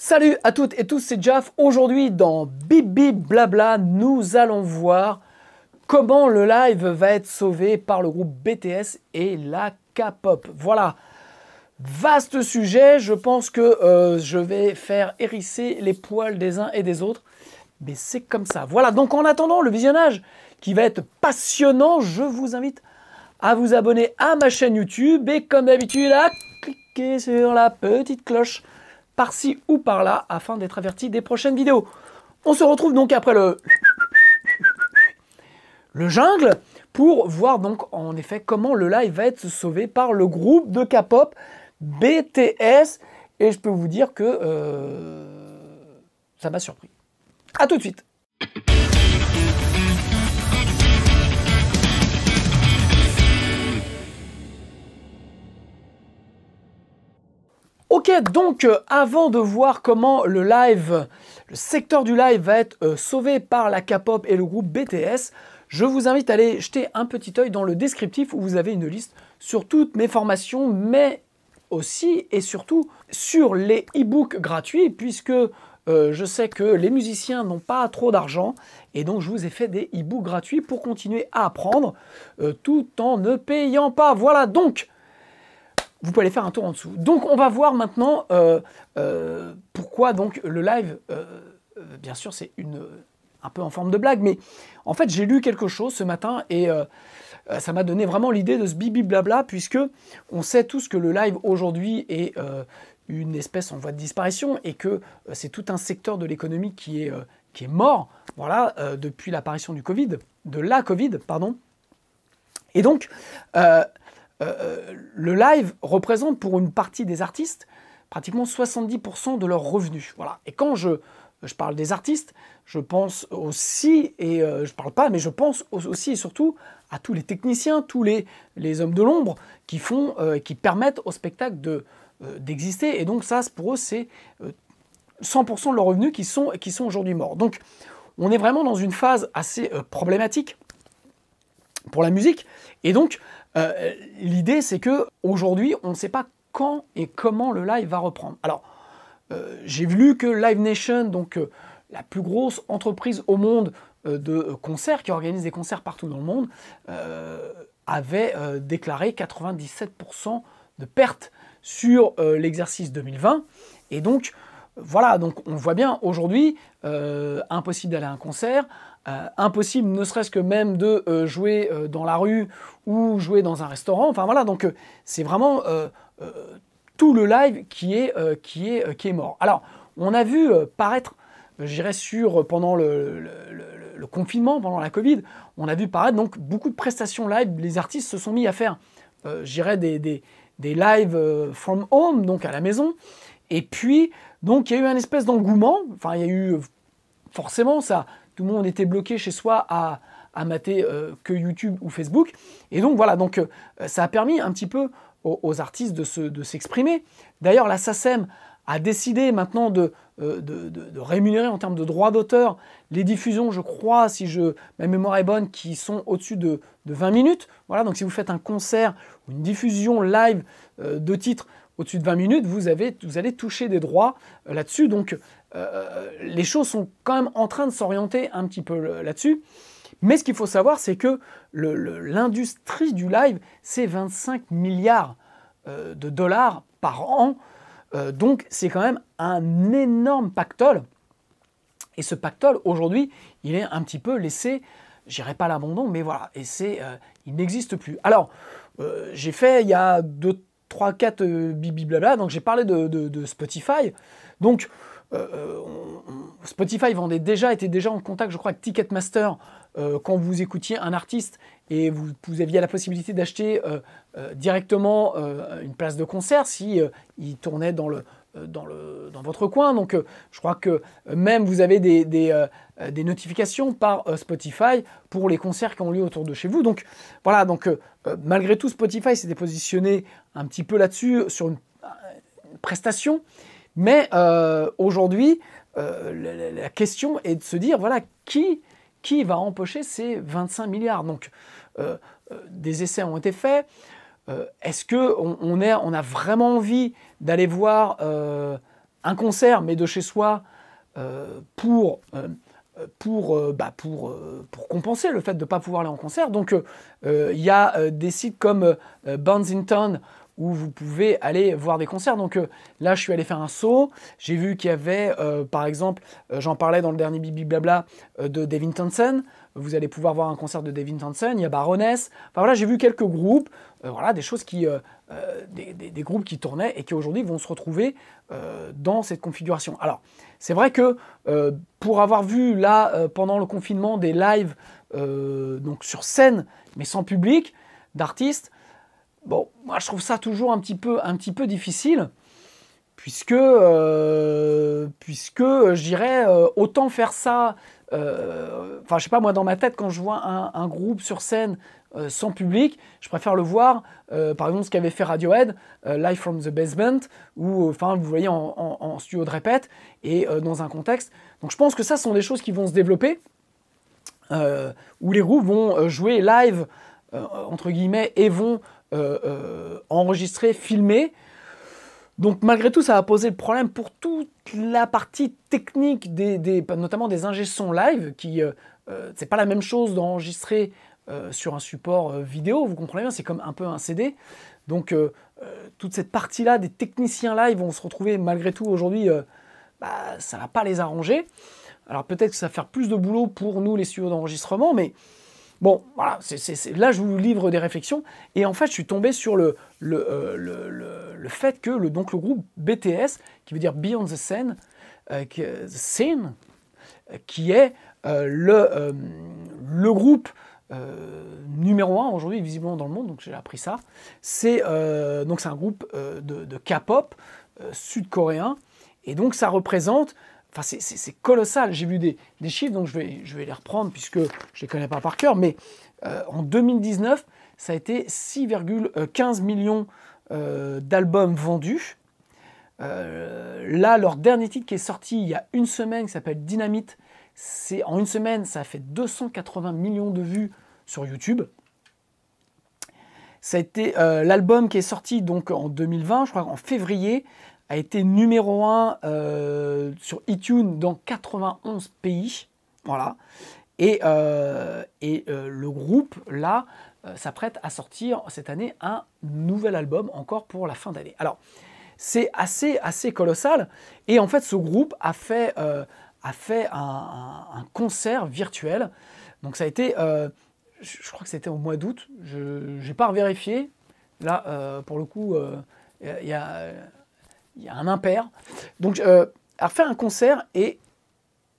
Salut à toutes et tous, c'est Jaf. Aujourd'hui, dans Bip Bip Blabla, nous allons voir comment le live va être sauvé par le groupe BTS et la K-pop. Voilà, vaste sujet. Je pense que je vais faire hérisser les poils des uns et des autres. Mais c'est comme ça. Voilà, donc en attendant le visionnage qui va être passionnant, je vous invite à vous abonner à ma chaîne YouTube et comme d'habitude à cliquer sur la petite cloche par-ci ou par-là afin d'être averti des prochaines vidéos. On se retrouve donc après le jungle pour voir donc en effet comment le live va être sauvé par le groupe de K-pop BTS et je peux vous dire que ça m'a surpris. A tout de suite. Ok, donc avant de voir comment le secteur du live va être sauvé par la K-pop et le groupe BTS, je vous invite à aller jeter un petit œil dans le descriptif où vous avez une liste sur toutes mes formations, mais aussi et surtout sur les e-books gratuits, puisque je sais que les musiciens n'ont pas trop d'argent, et donc je vous ai fait des e-books gratuits pour continuer à apprendre tout en ne payant pas. Voilà, donc vous pouvez aller faire un tour en dessous. Donc on va voir maintenant pourquoi donc le live, bien sûr c'est un peu en forme de blague, mais en fait j'ai lu quelque chose ce matin et ça m'a donné vraiment l'idée de ce bibi blabla, puisque on sait tous que le live aujourd'hui est une espèce en voie de disparition et que c'est tout un secteur de l'économie qui est mort, voilà, depuis l'apparition du Covid, de la Covid, pardon. Et donc le live représente pour une partie des artistes pratiquement 70% de leurs revenus. Voilà. Et quand je parle des artistes, je pense aussi, et je parle pas, mais je pense aussi et surtout à tous les techniciens, tous les hommes de l'ombre qui permettent au spectacle d'exister. Et donc ça, pour eux, c'est 100% de leurs revenus qui sont aujourd'hui morts. Donc on est vraiment dans une phase assez problématique pour la musique. Et donc l'idée, c'est que aujourd'hui, on ne sait pas quand et comment le live va reprendre. Alors, j'ai lu que Live Nation, donc la plus grosse entreprise au monde de concerts, qui organise des concerts partout dans le monde, avait déclaré 97% de pertes sur l'exercice 2020. Et donc, voilà, donc on voit bien aujourd'hui, impossible d'aller à un concert, impossible ne serait-ce que même de jouer dans la rue ou jouer dans un restaurant. Enfin voilà, donc c'est vraiment tout le live qui est mort. Alors, on a vu paraître, je dirais pendant le confinement, pendant la Covid, on a vu paraître donc beaucoup de prestations live. Les artistes se sont mis à faire, je dirais, des lives from home, donc à la maison. Et puis, donc, il y a eu un espèce d'engouement. Enfin, il y a eu forcément ça. Tout le monde était bloqué chez soi à mater que YouTube ou Facebook. Et donc, voilà. Donc, ça a permis un petit peu aux artistes de s'exprimer. D'ailleurs, la SACEM a décidé maintenant de rémunérer en termes de droits d'auteur les diffusions, je crois, si ma mémoire est bonne, qui sont au-dessus de 20 minutes. Voilà. Donc, si vous faites un concert ou une diffusion live de titres au-dessus de 20 minutes, vous allez toucher des droits là-dessus. Donc, les choses sont quand même en train de s'orienter un petit peu là-dessus. Mais ce qu'il faut savoir, c'est que l'industrie du live, c'est 25 milliards de dollars par an. Donc, c'est quand même un énorme pactole. Et ce pactole, aujourd'hui, il est un petit peu laissé, je dirais pas à l'abandon, mais voilà, et il n'existe plus. Alors, j'ai fait il y a 3-4 bibi blabla, donc j'ai parlé de Spotify. Donc Spotify était déjà en contact, je crois, avec Ticketmaster quand vous écoutiez un artiste et vous aviez la possibilité d'acheter directement une place de concert si il tournait dans votre coin. Donc je crois que même vous avez des notifications par Spotify pour les concerts qui ont lieu autour de chez vous. Donc voilà, donc malgré tout, Spotify s'était positionné un petit peu là-dessus sur une prestation. Mais aujourd'hui, la question est de se dire, voilà, qui va empocher ces 25 milliards? Donc des essais ont été faits. Est-ce qu'on a vraiment envie d'aller voir un concert, mais de chez soi, pour compenser le fait de ne pas pouvoir aller en concert. Donc, il y a des sites comme Bensington où vous pouvez aller voir des concerts. Donc là, je suis allé faire un saut. J'ai vu qu'il y avait, par exemple, j'en parlais dans le dernier Bibi Blabla, de Devin Townsend. Vous allez pouvoir voir un concert de Devin Townsend. Il y a Baroness. Enfin voilà, j'ai vu quelques groupes. Voilà, des choses qui, des groupes qui tournaient et qui aujourd'hui vont se retrouver dans cette configuration. Alors, c'est vrai que pour avoir vu là, pendant le confinement, des lives donc sur scène, mais sans public, d'artistes, bon, moi je trouve ça toujours un petit peu difficile, puisque je dirais, autant faire ça, enfin je sais pas, moi dans ma tête, quand je vois un groupe sur scène sans public, je préfère le voir, par exemple ce qu'avait fait Radiohead, Live from the Basement, où enfin vous voyez en studio de répète, et dans un contexte. Donc je pense que ça sont des choses qui vont se développer, où les groupes vont jouer live, entre guillemets, et vont enregistrer, filmer. Donc malgré tout, ça va poser le problème pour toute la partie technique, notamment des ingé son live, qui c'est pas la même chose d'enregistrer sur un support vidéo, vous comprenez bien, c'est comme un peu un CD. Donc toute cette partie-là des techniciens live vont se retrouver malgré tout aujourd'hui, ça va pas les arranger. Alors peut-être que ça va faire plus de boulot pour nous les studios d'enregistrement, mais bon, voilà, là je vous livre des réflexions, et en fait je suis tombé sur le fait que le groupe BTS, qui veut dire Beyond the Scene, qui est le groupe numéro 1 aujourd'hui visiblement dans le monde, donc j'ai appris ça, c'est un groupe de K-pop sud-coréen, et donc ça représente, enfin, c'est colossal. J'ai vu des chiffres, donc je vais les reprendre puisque je ne les connais pas par cœur, mais en 2019, ça a été 6,15 millions d'albums vendus. Là, leur dernier titre qui est sorti il y a une semaine, qui s'appelle Dynamite, en une semaine, ça a fait 280 millions de vues sur YouTube. Ça a été l'album qui est sorti donc en 2020, je crois en février, a été numéro 1 sur iTunes dans 91 pays. Voilà. Et le groupe, là, s'apprête à sortir cette année un nouvel album, encore pour la fin d'année. Alors, c'est assez colossal. Et en fait, ce groupe a fait un concert virtuel. Donc, ça a été, je crois que c'était au mois d'août. Je n'ai pas revérifié. Là, pour le coup, il y a un impair. Donc, a fait un concert et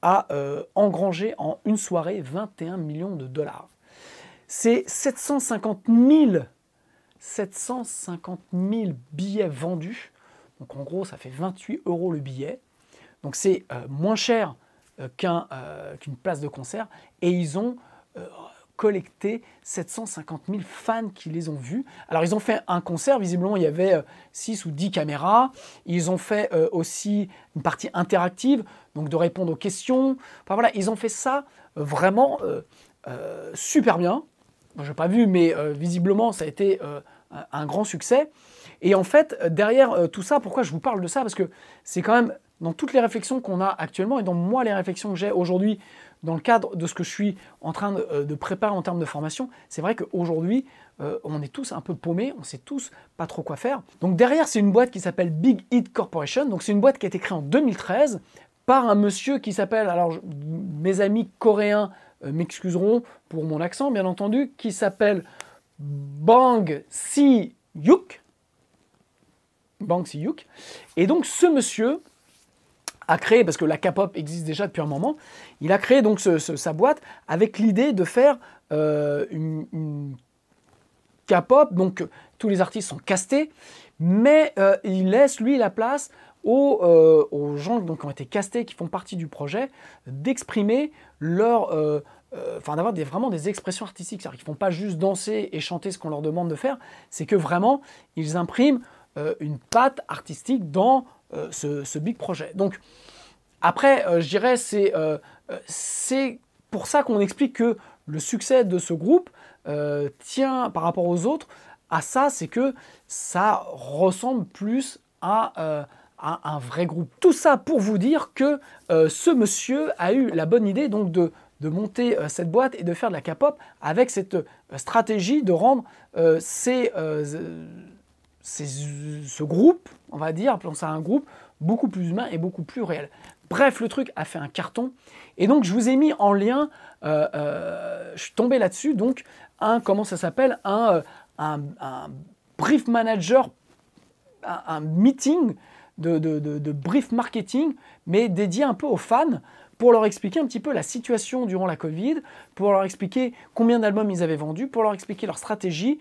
a engrangé en une soirée 21 millions de dollars. C'est 750 000 billets vendus. Donc, en gros, ça fait 28 € le billet. Donc, c'est moins cher qu'une place de concert. Et ils ont collecté 750 000 fans qui les ont vus. Alors, ils ont fait un concert. Visiblement, il y avait 6 ou 10 caméras. Ils ont fait aussi une partie interactive, donc de répondre aux questions. Enfin, voilà, ils ont fait ça vraiment super bien. Moi, je n'ai pas vu, mais visiblement, ça a été un grand succès. Et en fait, derrière tout ça, pourquoi je vous parle de ça? Parce que c'est quand même dans toutes les réflexions qu'on a actuellement, et dans moi, les réflexions que j'ai aujourd'hui, dans le cadre de ce que je suis en train de préparer en termes de formation, c'est vrai qu'aujourd'hui, on est tous un peu paumés, on ne sait tous pas trop quoi faire. Donc derrière, c'est une boîte qui s'appelle Big Hit Corporation. Donc c'est une boîte qui a été créée en 2013 par un monsieur qui s'appelle, alors mes amis coréens m'excuseront pour mon accent, bien entendu, qui s'appelle Bang Si-hyuk. Bang Si-hyuk. Et donc ce monsieur a créé, parce que la K-pop existe déjà depuis un moment, il a créé donc sa boîte avec l'idée de faire une K-pop, donc tous les artistes sont castés, mais il laisse lui la place aux gens donc, qui ont été castés, qui font partie du projet, d'exprimer leur... enfin d'avoir vraiment des expressions artistiques, c'est-à-dire qu'ils ne font pas juste danser et chanter ce qu'on leur demande de faire, c'est que vraiment ils impriment une patte artistique dans ce big projet. Donc après, je dirais, c'est pour ça qu'on explique que le succès de ce groupe tient par rapport aux autres à ça, c'est que ça ressemble plus à à un vrai groupe. Tout ça pour vous dire que ce monsieur a eu la bonne idée donc de monter cette boîte et de faire de la K-pop avec cette stratégie de rendre ce groupe, on va dire, appelons ça un groupe, beaucoup plus humain et beaucoup plus réel. Bref, le truc a fait un carton. Et donc, je vous ai mis en lien, je suis tombé là-dessus, donc, comment ça s'appelle, un brief manager, un meeting de brief marketing, mais dédié un peu aux fans, pour leur expliquer un petit peu la situation durant la Covid, pour leur expliquer combien d'albums ils avaient vendus, pour leur expliquer leur stratégie.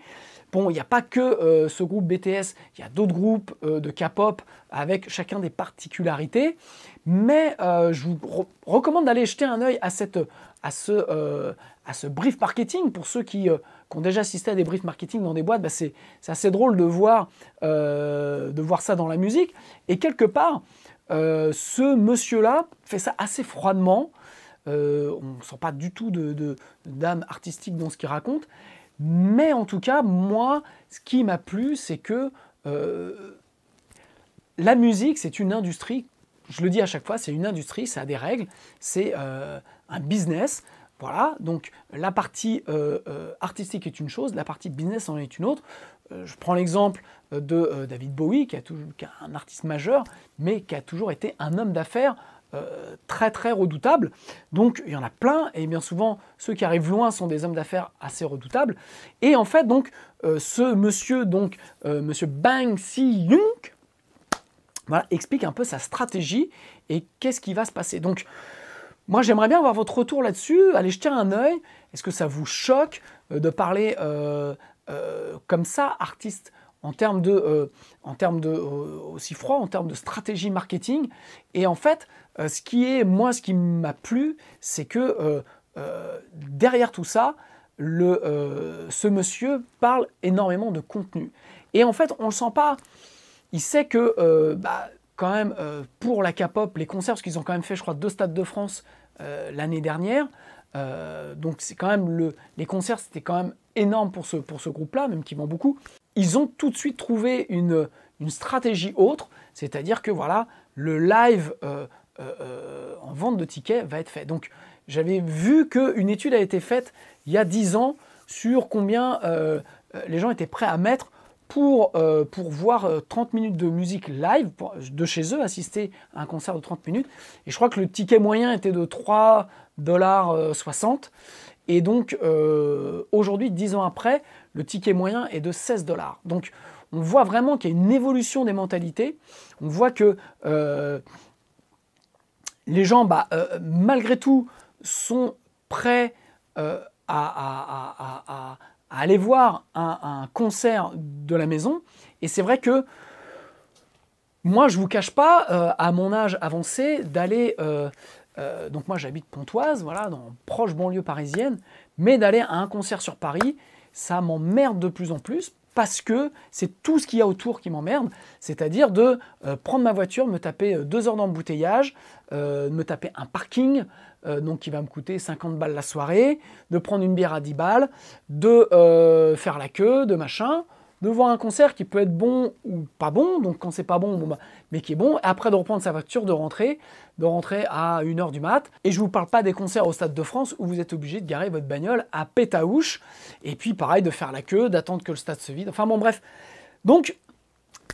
Bon, il n'y a pas que ce groupe BTS, il y a d'autres groupes de K-pop avec chacun des particularités, mais je vous recommande d'aller jeter un œil à ce brief marketing. Pour ceux qui ont déjà assisté à des briefs marketing dans des boîtes, bah c'est assez drôle de voir ça dans la musique. Et quelque part, ce monsieur-là fait ça assez froidement. On ne sent pas du tout d'âme artistique dans ce qu'il raconte. Mais en tout cas, moi, ce qui m'a plu, c'est que la musique, c'est une industrie. Je le dis à chaque fois, c'est une industrie, ça a des règles, c'est un business. Voilà, donc la partie artistique est une chose, la partie business en est une autre. Je prends l'exemple de David Bowie, qui est un artiste majeur, mais qui a toujours été un homme d'affaires très très redoutable. Donc il y en a plein, et bien souvent ceux qui arrivent loin sont des hommes d'affaires assez redoutables. Et en fait, donc ce monsieur, monsieur Bang Si-young, voilà, explique un peu sa stratégie et qu'est-ce qui va se passer. Donc moi, j'aimerais bien avoir votre retour là-dessus. Allez jeter un œil. Est-ce que ça vous choque de parler comme ça, artiste, en termes de aussi froid, en termes de stratégie marketing? Et en fait, ce qui m'a plu, c'est que derrière tout ça, ce monsieur parle énormément de contenu. Et en fait, on ne le sent pas. Il sait que quand même, pour la K-pop, les concerts, parce qu'ils ont quand même fait, je crois, 2 stades de France l'année dernière. Donc c'est quand même les concerts, c'était quand même énorme pour ce groupe-là, même qui vend beaucoup. Ils ont tout de suite trouvé une stratégie autre, c'est-à-dire que voilà, le live en vente de tickets va être fait. Donc j'avais vu qu'une étude a été faite il y a 10 ans sur combien les gens étaient prêts à mettre pour voir 30 minutes de musique live de chez eux, assister à un concert de 30 minutes. Et je crois que le ticket moyen était de 3,60 $. Et donc, aujourd'hui, 10 ans après, le ticket moyen est de 16 $. Donc, on voit vraiment qu'il y a une évolution des mentalités. On voit que les gens, malgré tout, sont prêts à aller voir un concert de la maison. Et c'est vrai que moi, je ne vous cache pas, à mon âge avancé, d'aller... donc moi, j'habite Pontoise, voilà, dans proche banlieue parisienne, mais d'aller à un concert sur Paris, ça m'emmerde de plus en plus, parce que c'est tout ce qu'il y a autour qui m'emmerde, c'est-à-dire de prendre ma voiture, me taper 2 heures d'embouteillage, me taper un parking, donc qui va me coûter 50 balles la soirée, de prendre une bière à 10 balles, de faire la queue, de machin, de voir un concert qui peut être bon ou pas bon, donc quand c'est pas bon, mais qui est bon, et après de reprendre sa voiture, de rentrer à 1 h du mat. Et je vous parle pas des concerts au Stade de France où vous êtes obligé de garer votre bagnole à Pétaouche, et puis pareil, de faire la queue, d'attendre que le stade se vide, enfin bon bref. Donc,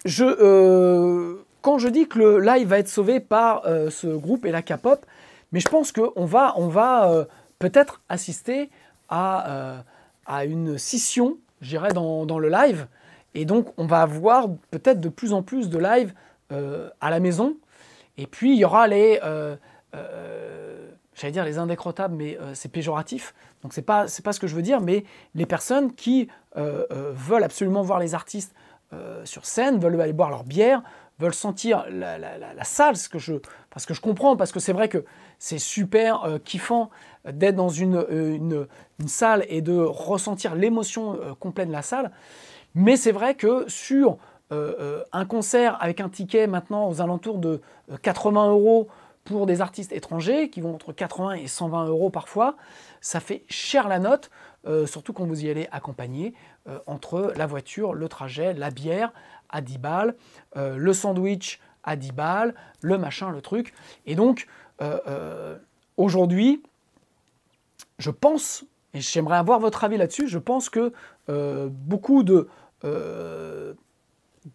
quand je dis que le live va être sauvé par ce groupe et la K-pop, mais je pense qu'on va peut-être assister à une scission, je dirais, dans le live. Et donc, on va avoir peut-être de plus en plus de live à la maison. Et puis, il y aura j'allais dire les indécrottables, mais c'est péjoratif. Donc, c'est pas ce que je veux dire, mais les personnes qui veulent absolument voir les artistes sur scène, veulent aller boire leur bière, veulent sentir la salle, parce que je comprends, parce que c'est vrai que c'est super kiffant d'être dans une salle et de ressentir l'émotion complète de la salle. Mais c'est vrai que sur un concert avec un ticket maintenant aux alentours de 80 € pour des artistes étrangers, qui vont entre 80 et 120 € parfois, ça fait cher la note, surtout quand vous y allez accompagné, entre la voiture, le trajet, la bière à 10 balles, le sandwich à 10 balles, le machin, le truc. Et donc, aujourd'hui, je pense, et j'aimerais avoir votre avis là-dessus, je pense que beaucoup de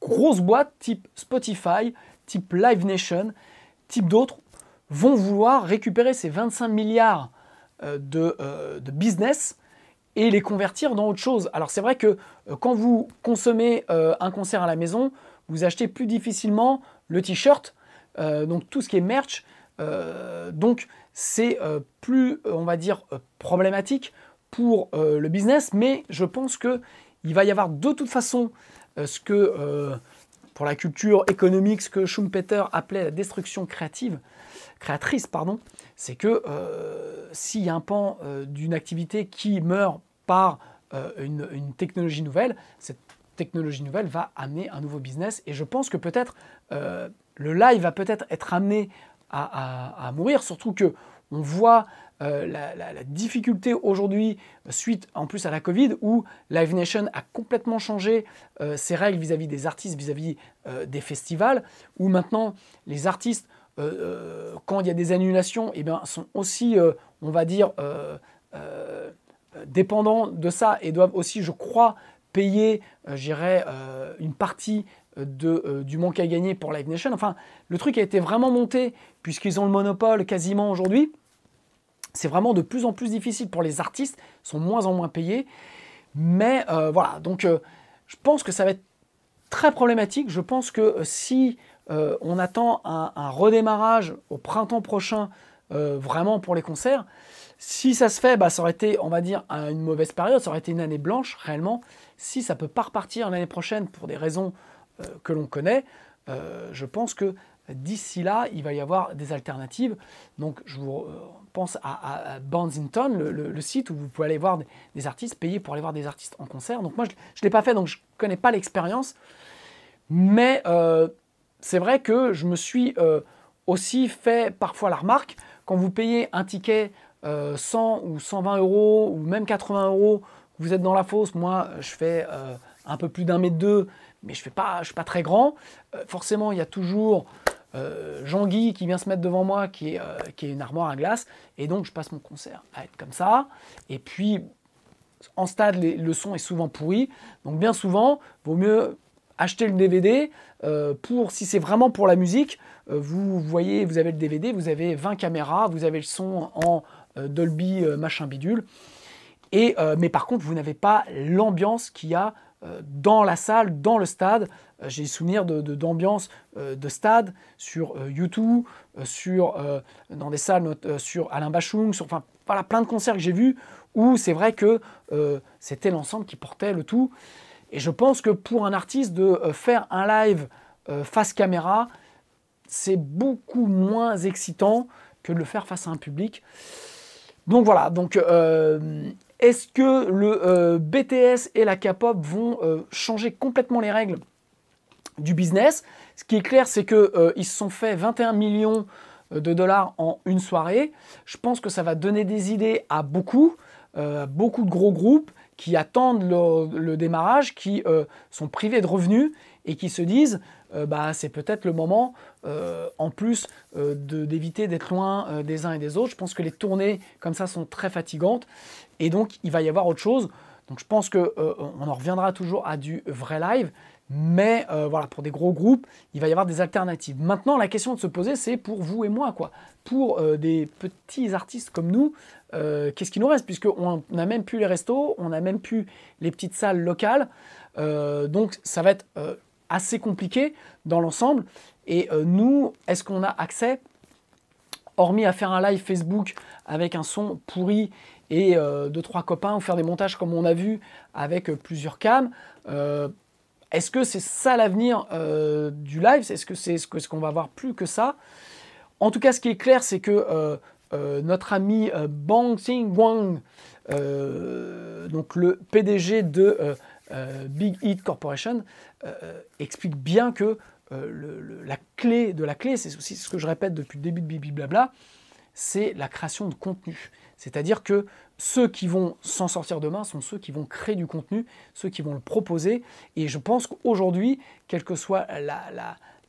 grosses boîtes type Spotify, type Live Nation, type d'autres, vont vouloir récupérer ces 25 milliards de business et les convertir dans autre chose. Alors c'est vrai que quand vous consommez un concert à la maison, vous achetez plus difficilement le t-shirt, donc tout ce qui est merch, donc c'est plus, on va dire, problématique pour le business, mais je pense qu'il va y avoir de toute façon ce que, pour la culture économique, ce que Schumpeter appelait la destruction créatrice, c'est que s'il y a un pan d'une activité qui meurt par une technologie nouvelle, cette technologie nouvelle va amener un nouveau business. Et je pense que peut-être le live va peut-être être amené à mourir, surtout que on voit la difficulté aujourd'hui, suite en plus à la Covid, où Live Nation a complètement changé ses règles vis-à-vis des artistes, vis-à-vis des festivals, où maintenant les artistes, quand il y a des annulations, eh bien, sont aussi, on va dire, dépendants de ça et doivent aussi, je crois, payer, une partie du manque à gagner pour Live Nation. Enfin, le truc a été vraiment monté, puisqu'ils ont le monopole quasiment aujourd'hui. C'est vraiment de plus en plus difficile pour les artistes, ils sont de moins en moins payés. Mais voilà, donc je pense que ça va être très problématique. Je pense que si on attend un redémarrage au printemps prochain, vraiment pour les concerts, si ça se fait, ça aurait été, on va dire, une mauvaise période, ça aurait été une année blanche, réellement. Si ça ne peut pas repartir l'année prochaine pour des raisons que l'on connaît, je pense que d'ici là, il va y avoir des alternatives. Donc, je vous pense à Bandsinton, le site où vous pouvez aller voir des artistes, payer pour aller voir des artistes en concert. Donc, moi, je ne l'ai pas fait, donc je ne connais pas l'expérience. Mais c'est vrai que je me suis aussi fait parfois la remarque, quand vous payez un ticket 100 ou 120 euros, ou même 80 euros, vous êtes dans la fosse. Moi, je fais un peu plus d'1,2 m, mais je suis pas très grand. Forcément, il y a toujours Jean-Guy qui vient se mettre devant moi, qui est une armoire à glace, et donc je passe mon concert à être comme ça. Et puis, en stade, le son est souvent pourri, donc bien souvent, vaut mieux acheter le DVD, si c'est vraiment pour la musique, vous voyez, vous avez le DVD, vous avez 20 caméras, vous avez le son en Dolby machin bidule, mais par contre, vous n'avez pas l'ambiance qu'il y a dans la salle, dans le stade. J'ai des souvenirs d'ambiance de stade sur U2, dans des salles sur Alain Bachung, enfin voilà, plein de concerts que j'ai vus où c'est vrai que c'était l'ensemble qui portait le tout. Et je pense que pour un artiste de faire un live face caméra, c'est beaucoup moins excitant que de le faire face à un public. Donc voilà, est-ce que le BTS et la K-pop vont changer complètement les règles du business? Ce qui est clair, c'est qu'ils se sont fait 21 millions de dollars en une soirée. Je pense que ça va donner des idées à beaucoup de gros groupes qui attendent le démarrage, qui sont privés de revenus et qui se disent c'est peut-être le moment, en plus d'éviter d'être loin des uns et des autres. Je pense que les tournées comme ça sont très fatigantes et donc il va y avoir autre chose. Donc je pense qu'on en reviendra toujours à du vrai live, mais voilà, pour des gros groupes, il va y avoir des alternatives. Maintenant, la question de se poser, c'est pour vous et moi, quoi. Pour des petits artistes comme nous, qu'est-ce qui nous reste? Puisqu'on n'a même plus les restos, on n'a même plus les petites salles locales. Donc ça va être assez compliqué dans l'ensemble. Et nous, est-ce qu'on a accès, hormis à faire un live Facebook avec un son pourri et 2-3 copains, ou faire des montages comme on a vu avec plusieurs cams, est-ce que c'est ça l'avenir du live? Est-ce que c'est ce qu'on va voir plus que ça? En tout cas, ce qui est clair, c'est que notre ami Bang Xing-Wang, donc le PDG de Big Hit Corporation, explique bien que la clé de la clé, c'est aussi ce que je répète depuis le début de Bibi Blabla, c'est la création de contenu. C'est-à-dire que ceux qui vont s'en sortir demain sont ceux qui vont créer du contenu, ceux qui vont le proposer. Et je pense qu'aujourd'hui, quelle que soit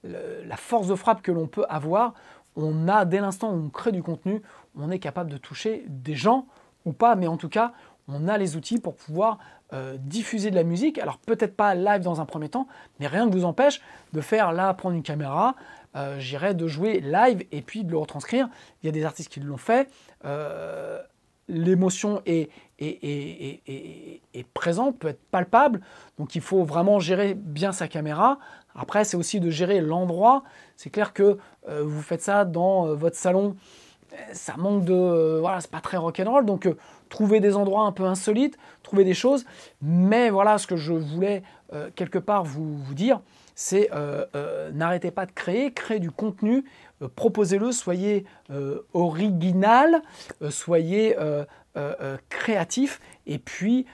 la force de frappe que l'on peut avoir. On a, dès l'instant où on crée du contenu, on est capable de toucher des gens ou pas, mais en tout cas, on a les outils pour pouvoir diffuser de la musique. Alors peut-être pas live dans un premier temps, mais rien ne vous empêche de faire là, prendre une caméra, de jouer live et puis de le retranscrire. Il y a des artistes qui l'ont fait. L'émotion est présente, peut être palpable, donc il faut vraiment gérer bien sa caméra. Après, c'est aussi de gérer l'endroit. C'est clair que vous faites ça dans votre salon, ça manque de... voilà, c'est pas très rock'n'roll, donc trouver des endroits un peu insolites, trouver des choses. Mais voilà, ce que je voulais quelque part vous dire, c'est n'arrêtez pas de créer du contenu, proposez-le, soyez original, soyez créatif, et puis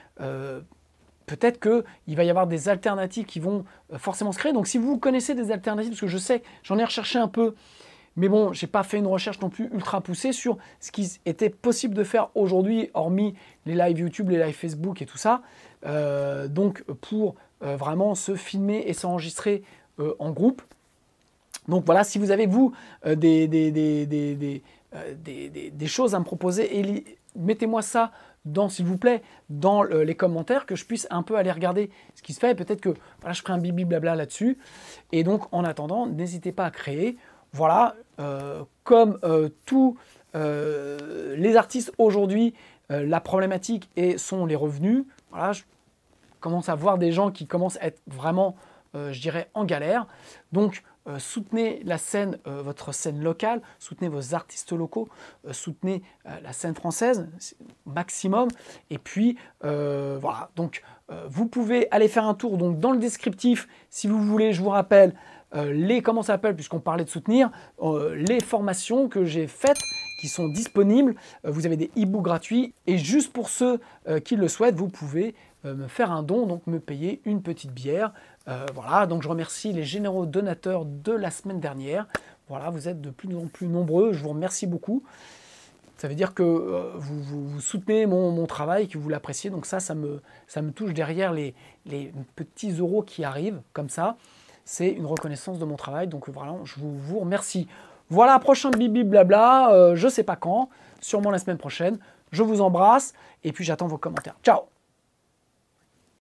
peut-être qu'il va y avoir des alternatives qui vont forcément se créer. Donc si vous connaissez des alternatives, parce que je sais, j'en ai recherché un peu, mais bon, je n'ai pas fait une recherche non plus ultra poussée sur ce qui était possible de faire aujourd'hui, hormis les lives YouTube, les lives Facebook et tout ça. Donc pour vraiment se filmer et s'enregistrer en groupe. Donc voilà, si vous avez, vous, des choses à me proposer, mettez-moi ça, s'il vous plaît, dans les commentaires, que je puisse un peu aller regarder ce qui se fait. Peut-être que voilà, je ferai un bibi blabla là-dessus. Et donc, en attendant, n'hésitez pas à créer. Voilà, comme tous les artistes aujourd'hui, la problématique sont les revenus. Voilà, je commence à voir des gens qui commencent à être vraiment, je dirais, en galère. Donc, soutenez la scène, votre scène locale, soutenez vos artistes locaux, soutenez la scène française, maximum. Et puis, voilà, donc vous pouvez aller faire un tour donc, dans le descriptif, si vous voulez, je vous rappelle, comment ça s'appelle, puisqu'on parlait de soutenir, les formations que j'ai faites, qui sont disponibles. Vous avez des e-books gratuits, et juste pour ceux qui le souhaitent, vous pouvez me faire un don, donc me payer une petite bière. Voilà, donc je remercie les généreux donateurs de la semaine dernière. Voilà, vous êtes de plus en plus nombreux, je vous remercie beaucoup. Ça veut dire que vous soutenez mon travail, que vous l'appréciez, donc ça me touche derrière les petits euros qui arrivent, comme ça. C'est une reconnaissance de mon travail, donc voilà, je vous remercie. Voilà, prochain bibi blabla, je sais pas quand, sûrement la semaine prochaine. Je vous embrasse, et puis j'attends vos commentaires. Ciao!